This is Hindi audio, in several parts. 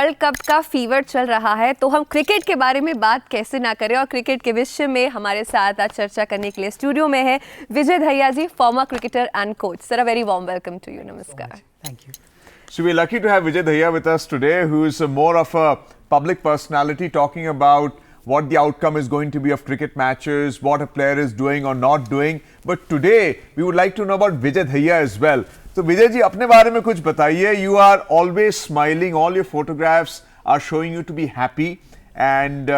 वर्ल्ड कप का फीवर चल रहा है तो हम क्रिकेट के बारे में बात कैसे ना करें। और क्रिकेट के विषय में हमारे साथ आज चर्चा करने के लिए स्टूडियो में है Vijay Dahiya ji, former cricketer and coach. Sir, a very warm welcome to you. नमस्कार। Thank you. So we're lucky to have Vijay Dahiya with us today, who is more of a public personality, talking about what the outcome is going to be of cricket matches, what a player is doing or not doing. But today we would like to know about Vijay Dahiya as well. So Vijay ji, अपने बारे में कुछ बताइए. You are always smiling. All your photographs are showing you to be happy. And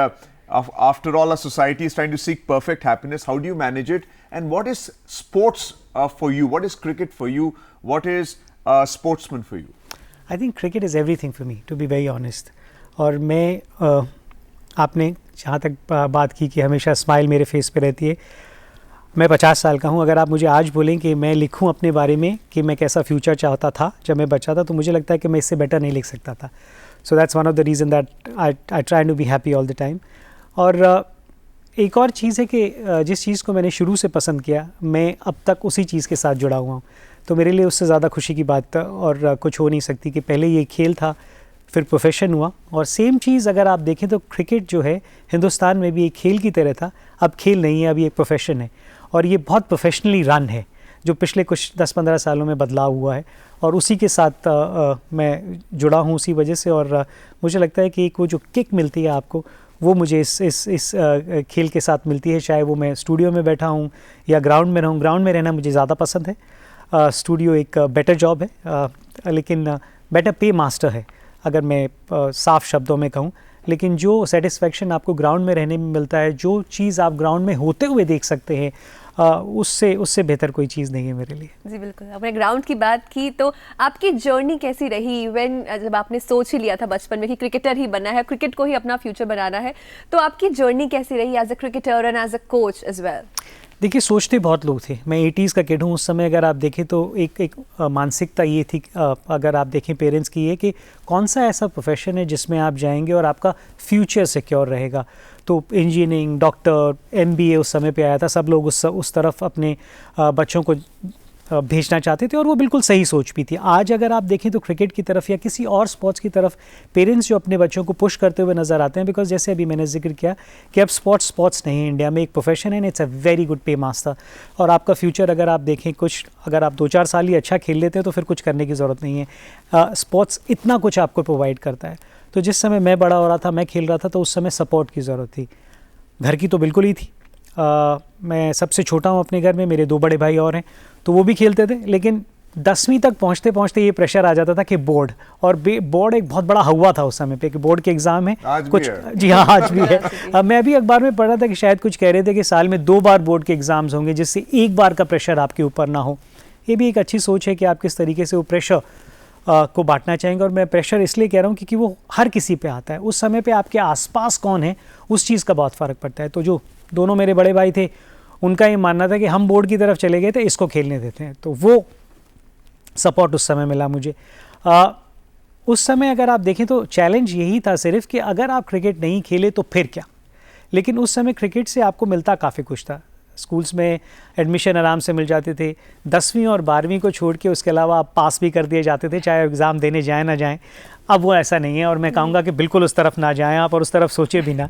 after all, our society is trying to seek perfect happiness. How do you manage it? And what is sports for you? What is cricket for you? What is sportsman for you? I think cricket is everything for me, to be very honest. और मैं आपने जहाँ तक बात की कि हमेशा स्माइल मेरे फेस पे रहती है, मैं 50 साल का हूँ. अगर आप मुझे आज बोलें कि मैं लिखूँ अपने बारे में कि मैं कैसा फ्यूचर चाहता था जब मैं बच्चा था, तो मुझे लगता है कि मैं इससे बेटर नहीं लिख सकता था. So that's one of the reason that I try to be happy all the time. और एक और चीज़ है कि जिस चीज़ को मैंने शुरू से पसंद किया, मैं अब तक उसी चीज़ के साथ जुड़ा हुआ हूँ. तो मेरे लिए उससे ज़्यादा खुशी की बात और कुछ हो नहीं सकती कि पहले ये खेल था, फिर प्रोफेशन हुआ. और सेम चीज़ अगर आप देखें तो क्रिकेट जो है हिंदुस्तान में भी एक खेल की तरह था, अब खेल नहीं है, अभी एक प्रोफेशन है. और ये बहुत प्रोफेशनली रन है, जो पिछले कुछ 10-15 सालों में बदलाव हुआ है. और उसी के साथ मैं जुड़ा हूँ उसी वजह से. और मुझे लगता है कि एक वो जो किक मिलती है आपको, वो मुझे इस खेल के साथ मिलती है. चाहे वो मैं स्टूडियो में बैठा हूँ या ग्राउंड में रहूँ. ग्राउंड में रहना मुझे ज़्यादा पसंद है. स्टूडियो एक बेटर जॉब है, लेकिन बेटर पे मास्टर है अगर मैं साफ शब्दों में कहूँ. लेकिन जो सेटिस्फेक्शन आपको ग्राउंड में रहने में मिलता है, जो चीज़ आप ग्राउंड में होते हुए देख सकते हैं, उससे बेहतर कोई चीज़ नहीं है मेरे लिए. जी बिल्कुल. आपने ग्राउंड की बात की, तो आपकी जर्नी कैसी रही जब आपने सोच ही लिया था बचपन में कि क्रिकेटर ही बनना है, क्रिकेट को ही अपना फ्यूचर बनाना है, तो आपकी जर्नी कैसी रही as a cricketer and as a coach as well? देखिए, सोचते बहुत लोग थे. मैं 80s का किड हूँ. उस समय अगर आप देखें तो एक मानसिकता ये थी, अगर आप देखें पेरेंट्स की, ये कि कौन सा ऐसा प्रोफेशन है जिसमें आप जाएंगे और आपका फ्यूचर सिक्योर रहेगा. तो इंजीनियरिंग, डॉक्टर, MBA उस समय पे आया था. सब लोग उस तरफ अपने बच्चों को भेजना चाहते थे, और वो बिल्कुल सही सोच भी थी. आज अगर आप देखें तो क्रिकेट की तरफ या किसी और स्पोर्ट्स की तरफ पेरेंट्स जो अपने बच्चों को पुश करते हुए नज़र आते हैं, बिकॉज जैसे अभी मैंने जिक्र किया कि अब स्पोर्ट्स नहीं है इंडिया में, एक प्रोफेशन है, इट्स अ वेरी गुड पे मास्टर. और आपका फ्यूचर अगर आप देखें, अगर आप 2-4 साल ही अच्छा खेल लेते हैं तो फिर कुछ करने की ज़रूरत नहीं है. स्पोर्ट्स इतना कुछ आपको प्रोवाइड करता है. तो जिस समय मैं बड़ा हो रहा था, मैं खेल रहा था, तो उस समय सपोर्ट की ज़रूरत थी. घर की तो बिल्कुल ही थी. मैं सबसे छोटा हूँ अपने घर में, मेरे 2 बड़े भाई और हैं, तो वो भी खेलते थे. लेकिन 10वीं तक पहुँचते पहुँचते ये प्रेशर आ जाता था कि बोर्ड एक बहुत बड़ा हवा था उस समय पे कि बोर्ड के एग्ज़ाम है. कुछ जी हाँ, आज भी है. मैं अभी अखबार में पढ़ रहा था कि शायद कुछ कह रहे थे कि साल में 2 बार बोर्ड के एग्ज़ाम्स होंगे, जिससे एक बार का प्रेशर आपके ऊपर ना हो. ये भी एक अच्छी सोच है कि आप किस तरीके से वो प्रेशर को बांटना चाहेंगे. और मैं प्रेशर इसलिए कह रहा हूँ क्योंकि वो हर किसी पे आता है. उस समय पे आपके आसपास कौन है, उस चीज़ का बहुत फ़र्क पड़ता है. तो जो दोनों मेरे बड़े भाई थे, उनका ये मानना था कि हम बोर्ड की तरफ चले गए थे, इसको खेलने देते हैं. तो वो सपोर्ट उस समय मिला मुझे. उस समय अगर आप देखें तो चैलेंज यही था सिर्फ कि अगर आप क्रिकेट नहीं खेले तो फिर क्या. लेकिन उस समय क्रिकेट से आपको मिलता काफ़ी कुछ था. स्कूल्स में एडमिशन आराम से मिल जाते थे. 10वीं और 12वीं को छोड़ के उसके अलावा आप पास भी कर दिए जाते थे, चाहे एग्ज़ाम देने जाएँ ना जाएँ. अब वो ऐसा नहीं है, और मैं कहूँगा कि बिल्कुल उस तरफ ना जाएँ आप, और उस तरफ सोचे भी ना.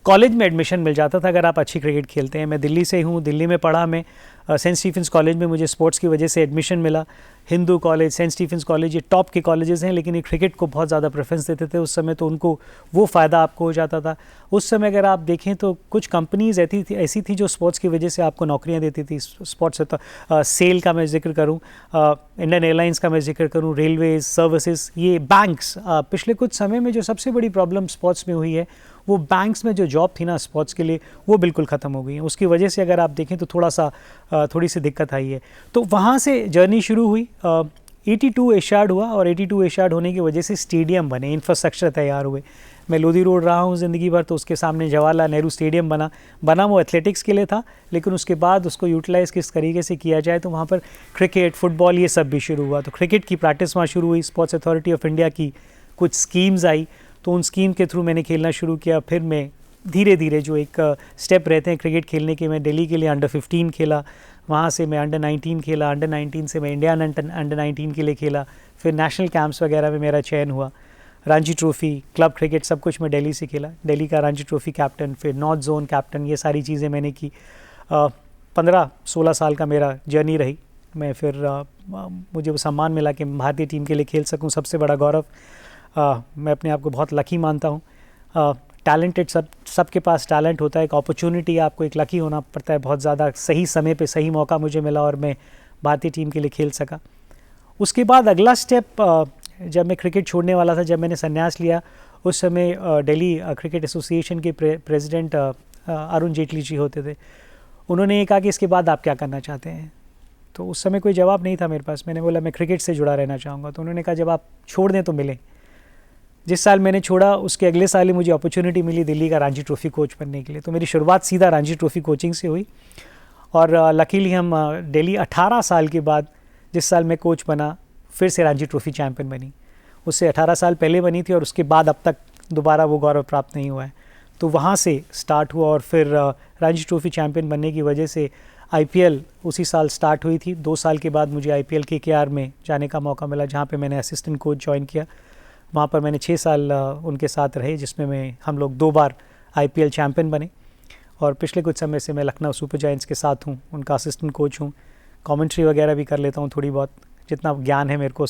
कॉलेज में एडमिशन मिल जाता था अगर आप अच्छी क्रिकेट खेलते हैं. मैं दिल्ली से हूँ, दिल्ली में पढ़ा. मैं सेंट स्टीफेंस कॉलेज में मुझे स्पोर्ट्स की वजह से एडमिशन मिला. Hindu College, Saint Stephen's College, ये टॉप के कॉलेजेस हैं, लेकिन ये क्रिकेट को बहुत ज़्यादा प्रेफरेंस देते थे उस समय. तो उनको वो फ़ायदा आपको हो जाता था. उस समय अगर आप देखें तो कुछ कंपनीज़ ऐसी थी जो स्पोर्ट्स की वजह से आपको नौकरियाँ देती थी. स्पोर्ट्स तो सेल का मैं जिक्र करूँ, इंडियन एयरलाइंस का मैं जिक्र करूँ, रेलवेज सर्विसेज, ये बैंक्स. पिछले कुछ समय में जो सबसे बड़ी प्रॉब्लम स्पोर्ट्स में हुई है, वो बैंक्स में जो जॉब थी ना स्पोर्ट्स के लिए, वो बिल्कुल ख़त्म हो गई है. उसकी वजह से अगर आप देखें तो थोड़ी सी दिक्कत आई है. तो वहाँ से जर्नी शुरू हुई. 82 एशियाड हुआ, और 82 एशियाड होने की वजह से स्टेडियम बने, इंफ्रास्ट्रक्चर तैयार हुए. मैं लोधी रोड रहा हूँ ज़िंदगी भर, तो उसके सामने जवाहरलाल नेहरू स्टेडियम बना वो एथलेटिक्स के लिए था. लेकिन उसके बाद उसको यूटिलाइज़ किस तरीके से किया जाए, तो वहाँ पर क्रिकेट, फुटबॉल, ये सब भी शुरू हुआ. तो क्रिकेट की प्रैक्टिस वहाँ शुरू हुई. स्पोर्ट्स अथॉरिटी ऑफ इंडिया की कुछ स्कीम्स आई, तो उन स्कीम के थ्रू मैंने खेलना शुरू किया. फिर मैं धीरे धीरे जो एक स्टेप रहते हैं क्रिकेट खेलने के, मैं दिल्ली के लिए अंडर 15 खेला. वहाँ से मैं अंडर 19 खेला. अंडर 19 से मैं इंडियन अंडर 19 के लिए खेला. फिर नेशनल कैंप्स वगैरह में मेरा चयन हुआ. रणजी ट्रॉफी, क्लब क्रिकेट, सब कुछ मैं दिल्ली से खेला। दिल्ली का रणजी ट्रॉफी कैप्टन, फिर नॉर्थ जोन कैप्टन, ये सारी चीज़ें मैंने की। 15-16 साल का मेरा जर्नी रही। मैं फिर मुझे वो सम्मान मिला कि मैं भारतीय टीम के लिए खेल सकूं, सबसे बड़ा गौरव। मैं अपने आप को बहुत लकी मानता हूं। टैलेंटेड, सबके पास टैलेंट होता है, एक अपॉर्चुनिटी, आपको एक लकी होना पड़ता है बहुत ज़्यादा। सही समय पे सही मौका मुझे मिला और मैं भारतीय टीम के लिए खेल सका। उसके बाद अगला स्टेप, जब मैं क्रिकेट छोड़ने वाला था, जब मैंने संन्यास लिया, उस समय दिल्ली क्रिकेट एसोसिएशन के प्रेसिडेंट अरुण जेटली जी होते थे। उन्होंने ये कहा कि इसके बाद आप क्या करना चाहते हैं। तो उस समय कोई जवाब नहीं था मेरे पास। मैंने बोला मैं क्रिकेट से जुड़ा रहना चाहूँगा। तो उन्होंने कहा जब आप छोड़ दें तो मिलें। जिस साल मैंने छोड़ा उसके अगले साल ही मुझे अपॉर्चुनिटी मिली दिल्ली का रणजी ट्रॉफी कोच बनने के लिए। तो मेरी शुरुआत सीधा रणजी ट्रॉफी कोचिंग से हुई और लकीली हम दिल्ली 18 साल के बाद, जिस साल मैं कोच बना, फिर से रणजी ट्रॉफी चैम्पियन बनी। उससे 18 साल पहले बनी थी और उसके बाद अब तक दोबारा वो गौरव प्राप्त नहीं हुआ है। तो वहाँ से स्टार्ट हुआ और फिर रणजी ट्रॉफी चैम्पियन बनने की वजह से आईपीएल उसी साल स्टार्ट हुई थी। 2 साल के बाद मुझे आईपीएल केकेआर में जाने का मौका मिला, जहाँ पे मैंने असिस्टेंट कोच ज्वाइन किया। वहाँ पर मैंने 6 साल उनके साथ रहे, जिसमें हम लोग 2 बार आईपीएल चैम्पियन बने। और पिछले कुछ समय से मैं लखनऊ सुपर जायंट्स के साथ हूँ, उनका असिस्टेंट कोच हूँ। कमेंट्री वगैरह भी कर लेता हूँ थोड़ी बहुत, जितना ज्ञान है मेरे को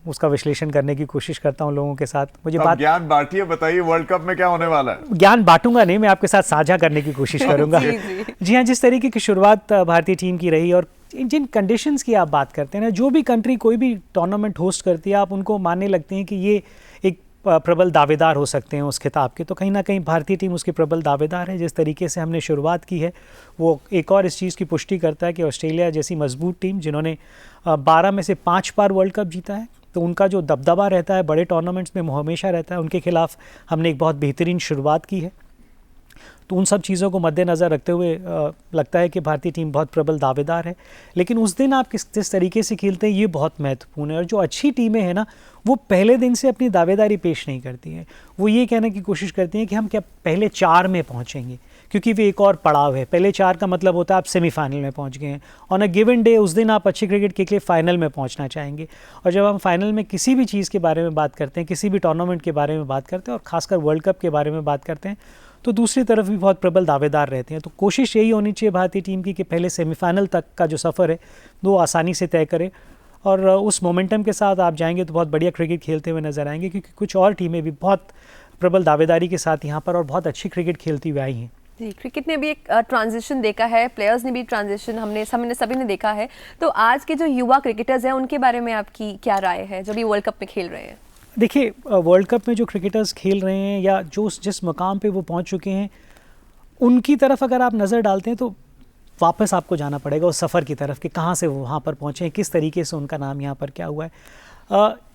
उसका विश्लेषण करने की कोशिश करता हूँ लोगों के साथ। मुझे बात ज्ञान बांटिए, बताइए वर्ल्ड कप में क्या होने वाला है। ज्ञान बांटूंगा नहीं, मैं आपके साथ साझा करने की कोशिश करूंगा। जी हाँ, जिस तरीके की शुरुआत भारतीय टीम की रही और जिन कंडीशंस की आप बात करते हैं ना, जो भी कंट्री कोई भी टूर्नामेंट होस्ट करती है, आप उनको मानने लगते हैं कि ये एक प्रबल दावेदार हो सकते हैं उस खिताब के। तो कहीं ना कहीं भारतीय टीम उसके प्रबल दावेदार है। जिस तरीके से हमने शुरुआत की है, वो एक और इस चीज़ की पुष्टि करता है कि ऑस्ट्रेलिया जैसी मजबूत टीम, जिन्होंने 12 में से 5 बार वर्ल्ड कप जीता है, तो उनका जो दबदबा रहता है बड़े टूर्नामेंट्स में हमेशा रहता है। उनके खिलाफ हमने एक बहुत बेहतरीन शुरुआत की है। तो उन सब चीज़ों को मद्देनज़र रखते हुए लगता है कि भारतीय टीम बहुत प्रबल दावेदार है। लेकिन उस दिन आप किस तरीके से खेलते हैं, ये बहुत महत्वपूर्ण है। और जो अच्छी टीमें हैं ना, वो पहले दिन से अपनी दावेदारी पेश नहीं करती हैं। वो ये कहने की कोशिश करती हैं कि हम क्या पहले 4 में पहुँचेंगे, क्योंकि वे एक और पड़ाव है। पहले 4 का मतलब होता है आप सेमीफाइनल में पहुंच गए हैं। ऑन अ गिवन डे उस दिन आप अच्छे क्रिकेट के लिए फाइनल में पहुंचना चाहेंगे। और जब हम फाइनल में किसी भी चीज़ के बारे में बात करते हैं, किसी भी टूर्नामेंट के बारे में बात करते हैं और खासकर वर्ल्ड कप के बारे में बात करते हैं, तो दूसरी तरफ भी बहुत प्रबल दावेदार रहते हैं। तो कोशिश यही होनी चाहिए भारतीय टीम की कि पहले सेमीफाइनल तक का जो सफ़र है वो आसानी से तय करे और उस मोमेंटम के साथ आप जाएंगे तो बहुत बढ़िया क्रिकेट खेलते हुए नजर आएंगे। क्योंकि कुछ और टीमें भी बहुत प्रबल दावेदारी के साथ यहाँ पर और बहुत अच्छी क्रिकेट खेलती हुई आई हैं। जी, क्रिकेट ने भी एक ट्रांजिशन देखा है, प्लेयर्स ने भी ट्रांजिशन हमने सभी ने देखा है। तो आज के जो युवा क्रिकेटर्स हैं उनके बारे में आपकी क्या राय है, जो भी वर्ल्ड कप में खेल रहे हैं? देखिए, वर्ल्ड कप में जो क्रिकेटर्स खेल रहे हैं या जो जिस मकाम पे वो पहुंच चुके हैं, उनकी तरफ अगर आप नज़र डालते हैं तो वापस आपको जाना पड़ेगा उस सफ़र की तरफ कि कहाँ से वो वहाँ पर पहुँचे हैं, किस तरीके से उनका नाम यहाँ पर क्या हुआ है।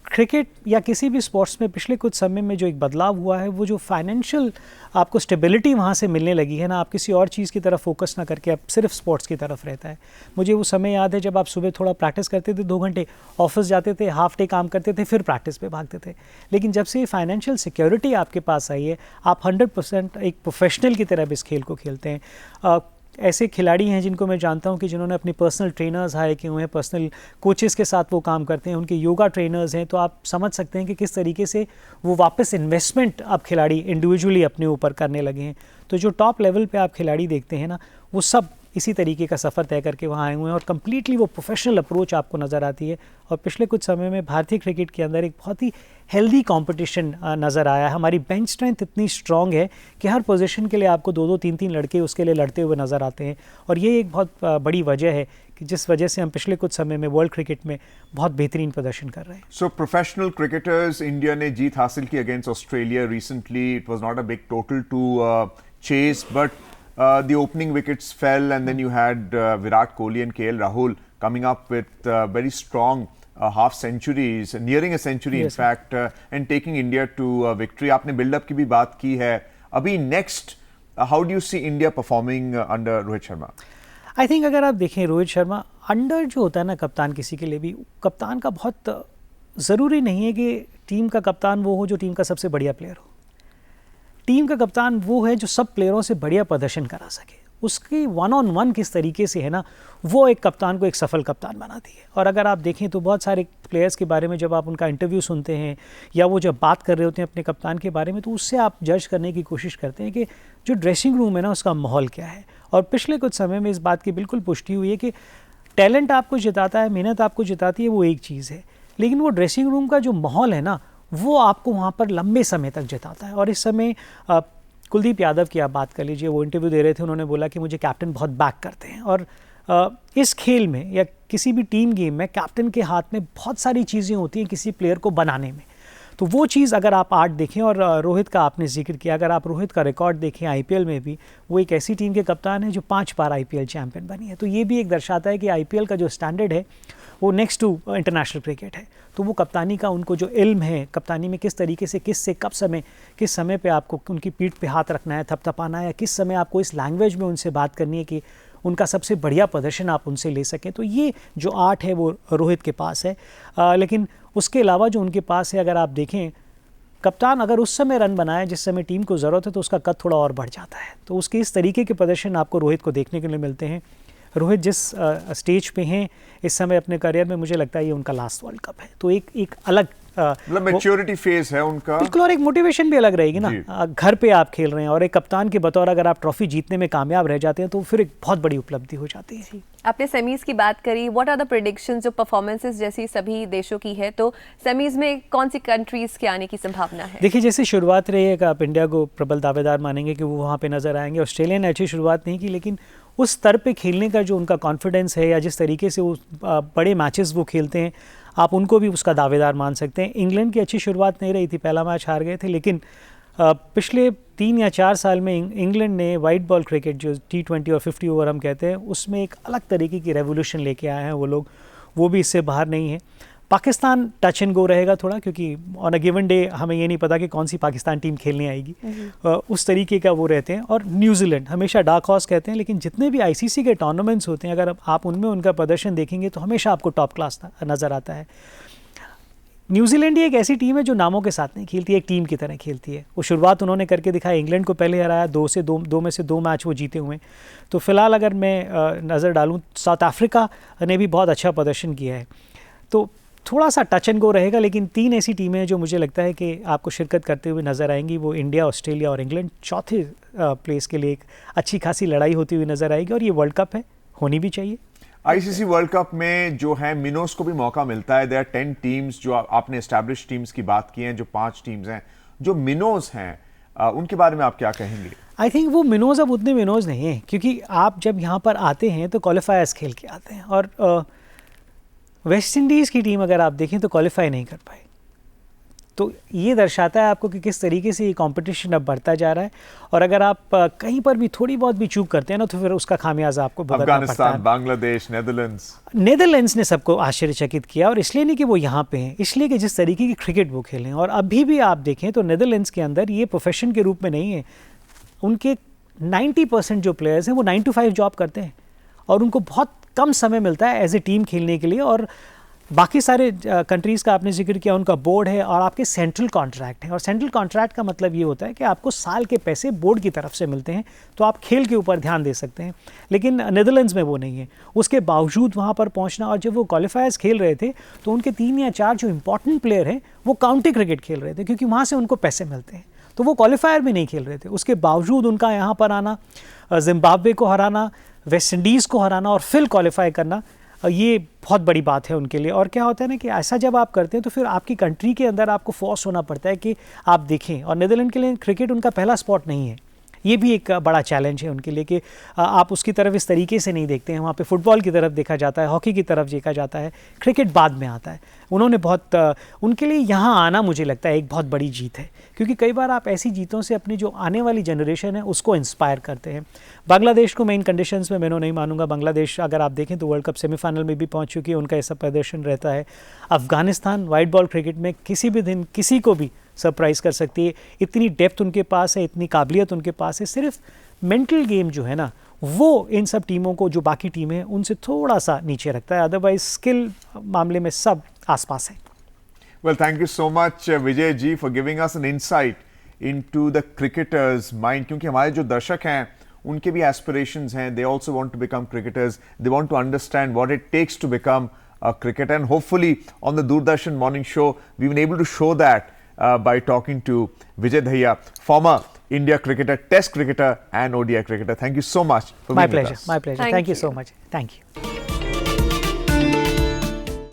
क्रिकेट या किसी भी स्पोर्ट्स में पिछले कुछ समय में जो एक बदलाव हुआ है, वो जो फाइनेंशियल आपको स्टेबिलिटी वहाँ से मिलने लगी है ना, आप किसी और चीज़ की तरफ फोकस ना करके आप सिर्फ स्पोर्ट्स की तरफ रहता है। मुझे वो समय याद है जब आप सुबह थोड़ा प्रैक्टिस करते थे, 2 घंटे ऑफिस जाते थे, हाफ डे काम करते थे, फिर प्रैक्टिस पे भागते थे। लेकिन जब से फाइनेंशियल सिक्योरिटी आपके पास आई है, आप 100% एक प्रोफेशनल की तरह इस खेल को खेलते हैं। ऐसे खिलाड़ी हैं जिनको मैं जानता हूं कि जिन्होंने अपने पर्सनल ट्रेनर्स हायर किए हुए हैं, पर्सनल कोचेस के साथ वो काम करते हैं, उनके योगा ट्रेनर्स हैं। तो आप समझ सकते हैं कि किस तरीके से वो वापस इन्वेस्टमेंट अब खिलाड़ी इंडिविजुअली अपने ऊपर करने लगे हैं। तो जो टॉप लेवल पे आप खिलाड़ी देखते हैं ना, वो सब इसी तरीके का सफ़र तय करके वहाँ आए हुए हैं और कम्प्लीटली वो प्रोफेशनल अप्रोच आपको नज़र आती है। और पिछले कुछ समय में भारतीय क्रिकेट के अंदर एक बहुत ही हेल्दी कंपटीशन नज़र आया है। हमारी बेंच स्ट्रेंथ इतनी स्ट्रॉन्ग है कि हर पोजीशन के लिए आपको 2-2, 3-3 लड़के उसके लिए लड़ते हुए नज़र आते हैं। और ये एक बहुत बड़ी वजह है कि जिस वजह से हम पिछले कुछ समय में वर्ल्ड क्रिकेट में बहुत बेहतरीन प्रदर्शन कर रहे हैं। सो प्रोफेशनल क्रिकेटर्स, इंडिया ने जीत हासिल की against Australia recently. It was not a big total to chase, but the opening wickets fell, and then you had Virat Kohli and KL Rahul coming up with very strong half centuries, nearing a century in fact, and taking India to victory. आपने build-up की भी बात की है। अभी next, how do you see India performing under Rohit Sharma? I think अगर आप देखें रोहित शर्मा अंडर जो होता है ना कप्तान, किसी के लिए भी कप्तान का बहुत ज़रूरी नहीं है कि टीम का कप्तान वो हो जो टीम का सबसे बढ़िया प्लेयर हो। टीम का कप्तान वो है जो सब प्लेयरों से बढ़िया प्रदर्शन करा सके। उसकी वन ऑन वन किस तरीके से है ना, वो एक कप्तान को एक सफल कप्तान बनाती है। और अगर आप देखें तो बहुत सारे प्लेयर्स के बारे में जब आप उनका इंटरव्यू सुनते हैं या वो जब बात कर रहे होते हैं अपने कप्तान के बारे में, तो उससे आप जज करने की कोशिश करते हैं कि जो ड्रेसिंग रूम है ना उसका माहौल क्या है। और पिछले कुछ समय में इस बात की बिल्कुल पुष्टि हुई है कि टैलेंट आपको जिताता है, मेहनत आपको जिताती है, वो एक चीज़ है, लेकिन वो ड्रेसिंग रूम का जो माहौल है ना वो आपको वहाँ पर लंबे समय तक जिताता है। और इस समय कुलदीप यादव की आप बात कर लीजिए, वो इंटरव्यू दे रहे थे, उन्होंने बोला कि मुझे कैप्टन बहुत बैक करते हैं। और इस खेल में या किसी भी टीम गेम में कैप्टन के हाथ में बहुत सारी चीज़ें होती हैं किसी प्लेयर को बनाने में। तो वो चीज़ अगर आप 8 देखें, और रोहित का आपने जिक्र किया, अगर आप रोहित का रिकॉर्ड देखें आईपीएल में भी, वो एक ऐसी टीम के कप्तान है जो 5 बार आईपीएल चैंपियन बनी है। तो ये भी एक दर्शाता है कि आईपीएल का जो स्टैंडर्ड है वो नेक्स्ट टू इंटरनेशनल क्रिकेट है। तो वो कप्तानी का उनको जो इल्म है, कप्तानी में किस तरीके से किस समय पे आपको उनकी पीठ पे हाथ रखना है, थपथपाना है, या किस समय आपको इस लैंग्वेज में उनसे बात करनी है कि उनका सबसे बढ़िया प्रदर्शन आप उनसे ले सकें। तो ये जो आर्ट है वो रोहित के पास है। लेकिन उसके अलावा जो उनके पास है, अगर आप देखें, कप्तान अगर उस समय रन बनाए जिस समय टीम को ज़रूरत है तो उसका कद थोड़ा और बढ़ जाता है। तो उसके इस तरीके के प्रदर्शन आपको रोहित को देखने के लिए मिलते हैं। रोहित जिस स्टेज पे हैं इस समय अपने करियर में, मुझे लगता है ये उनका लास्ट वर्ल्ड कप है। तो एक अलग मतलब मैच्योरिटी फेज है उनका, बिल्कुल, और एक मोटिवेशन भी अलग रहेगी ना। घर पे आप खेल रहे हैं और एक कप्तान के बतौर अगर आप ट्रॉफी जीतने में कामयाब रह जाते हैं तो फिर एक बहुत बड़ी उपलब्धि हो जाती है। आपने सेमीज की बात करी, व्हाट आर द प्रेडिक्शंस? जो परफॉर्मेंसेस जैसी सभी देशों की है, तो सेमीज में कौन सी कंट्रीज के आने की संभावना है? देखिए, जैसे शुरुआत रही है, आप इंडिया को प्रबल दावेदार मानेंगे कि वो वहाँ पे नजर आएंगे। ऑस्ट्रेलिया ने अच्छी शुरुआत नहीं की, लेकिन उस स्तर पे खेलने का जो उनका कॉन्फिडेंस है या जिस तरीके से वो बड़े मैचेस वो खेलते हैं, आप उनको भी उसका दावेदार मान सकते हैं। इंग्लैंड की अच्छी शुरुआत नहीं रही थी, पहला मैच हार गए थे, लेकिन पिछले 3 या 4 साल में इंग्लैंड ने वाइट बॉल क्रिकेट, जो T20 और 50 ओवर हम कहते हैं, उसमें एक अलग तरीके की रेवोल्यूशन लेके आए हैं वो लोग। वो भी इससे बाहर नहीं है। पाकिस्तान टच एंड गो रहेगा थोड़ा, क्योंकि ऑन अ गिवन डे हमें ये नहीं पता कि कौन सी पाकिस्तान टीम खेलने आएगी। उस तरीके का वो रहते हैं। और न्यूजीलैंड हमेशा डार्क हॉर्स कहते हैं, लेकिन जितने भी आईसीसी के टूर्नामेंट्स होते हैं, अगर आप उनमें उनका प्रदर्शन देखेंगे तो हमेशा आपको टॉप क्लास नज़र आता है। न्यूजीलैंड ही एक ऐसी टीम है जो नामों के साथ नहीं खेलती है, एक टीम की तरह खेलती है। वो शुरुआत उन्होंने करके दिखाया, इंग्लैंड को पहले हराया, 2 में से 2 मैच वो जीते हुए। तो फिलहाल अगर मैं नज़र डालूँ, साउथ अफ्रीका ने भी बहुत अच्छा प्रदर्शन किया है। तो थोड़ा सा टच एंड गो रहेगा, लेकिन 3 ऐसी टीमें हैं जो मुझे लगता है कि आपको शिरकत करते हुए नज़र आएंगी। वो इंडिया, ऑस्ट्रेलिया और इंग्लैंड चौथे प्लेस के लिए एक अच्छी खासी लड़ाई होती हुई नज़र आएगी। और ये वर्ल्ड कप है, होनी भी चाहिए। आईसीसी वर्ल्ड कप में जो है मिनोस को भी मौका मिलता है। देयर आर 10 टीम्स, जो आपने एस्टैब्लिश टीम्स की बात की हैं, जो 5 टीम्स हैं जो मिनोस हैं, उनके बारे में आप क्या कहेंगे? आई थिंक वो मिनोज अब उतने मिनोज नहीं हैं, क्योंकि आप जब यहाँ पर आते हैं तो क्वालिफायर्स खेल के आते हैं। और वेस्ट इंडीज़ की टीम अगर आप देखें तो क्वालिफाई नहीं कर पाई। तो ये दर्शाता है आपको कि किस तरीके से ये कंपटीशन अब बढ़ता जा रहा है। और अगर आप कहीं पर भी थोड़ी बहुत भी चूक करते हैं ना, तो फिर उसका खामियाजा आपको भुगतना पड़ता है। अफगानिस्तान, बांग्लादेश, नेदरलैंड्स ने सबको आश्चर्यचकित किया। और इसलिए नहीं कि वो यहाँ पे हैं, इसलिए कि जिस तरीके की क्रिकेट वो खेलें। और अभी भी आप देखें तो नेदरलैंड्स के अंदर ये प्रोफेशन के रूप में नहीं है। उनके 90% जो प्लेयर्स हैं वो 9 to 5 जॉब करते हैं, और उनको बहुत कम समय मिलता है एज ए टीम खेलने के लिए। और बाकी सारे कंट्रीज़ का आपने जिक्र किया, उनका बोर्ड है और आपके सेंट्रल कॉन्ट्रैक्ट है। और सेंट्रल कॉन्ट्रैक्ट का मतलब ये होता है कि आपको साल के पैसे बोर्ड की तरफ से मिलते हैं, तो आप खेल के ऊपर ध्यान दे सकते हैं। लेकिन नेदरलैंड्स में वो नहीं है। उसके बावजूद वहाँ पर पहुँचना, और जब वो क्वालिफायर्स खेल रहे थे तो उनके 3 या 4 जो इंपॉर्टेंट प्लेयर हैं वो काउंटी क्रिकेट खेल रहे थे, क्योंकि वहाँ से उनको पैसे मिलते हैं। तो वो क्वालिफायर भी नहीं खेल रहे थे। उसके बावजूद उनका यहाँ पर आना, जिम्बाब्वे को हराना, वेस्ट इंडीज़ को हराना और फिर क्वालिफाई करना, ये बहुत बड़ी बात है उनके लिए। और क्या होता है ना कि ऐसा जब आप करते हैं तो फिर आपकी कंट्री के अंदर आपको फोर्स होना पड़ता है कि आप देखें। और नीदरलैंड के लिए क्रिकेट उनका पहला स्पॉट नहीं है। ये भी एक बड़ा चैलेंज है उनके लिए कि आप उसकी तरफ इस तरीके से नहीं देखते हैं। वहाँ पे फुटबॉल की तरफ देखा जाता है, हॉकी की तरफ देखा जाता है, क्रिकेट बाद में आता है। उन्होंने बहुत उनके लिए यहाँ आना मुझे लगता है एक बहुत बड़ी जीत है, क्योंकि कई बार आप ऐसी जीतों से अपनी जो आने वाली जनरेशन है उसको इंस्पायर करते हैं। बांग्लादेश को मैं इन कंडीशंस में मैंने नहीं मानूंगा। बांग्लादेश अगर आप देखें तो वर्ल्ड कप सेमीफाइनल में भी पहुँच चुकी है, उनका ऐसा प्रदर्शन रहता है। अफगानिस्तान वाइट बॉल क्रिकेट में किसी भी दिन किसी को भी सरप्राइज़ कर सकती है। इतनी डेप्थ उनके पास है, इतनी काबिलियत उनके पास है। सिर्फ मेंटल गेम जो है ना, वो इन सब टीमों को, जो बाकी टीमें हैं उनसे थोड़ा सा नीचे रखता है। अदरवाइज स्किल मामले में सब आसपास है। Well, thank you so much, Vijay ji, for giving us an insight into the cricketers' mind. क्योंकि हमारे जो दर्शक हैं उनके भी aspirations हैं, they also want to become cricketers, they want to understand what it takes to become a cricketer, and hopefully on the Doordarshan morning show we've been able to show that by talking to Vijay Dahiya, former India cricketer, Test cricketer and ODI cricketer. Thank you so much for being with us. My pleasure. Thank Thank you so you. much. Thank you.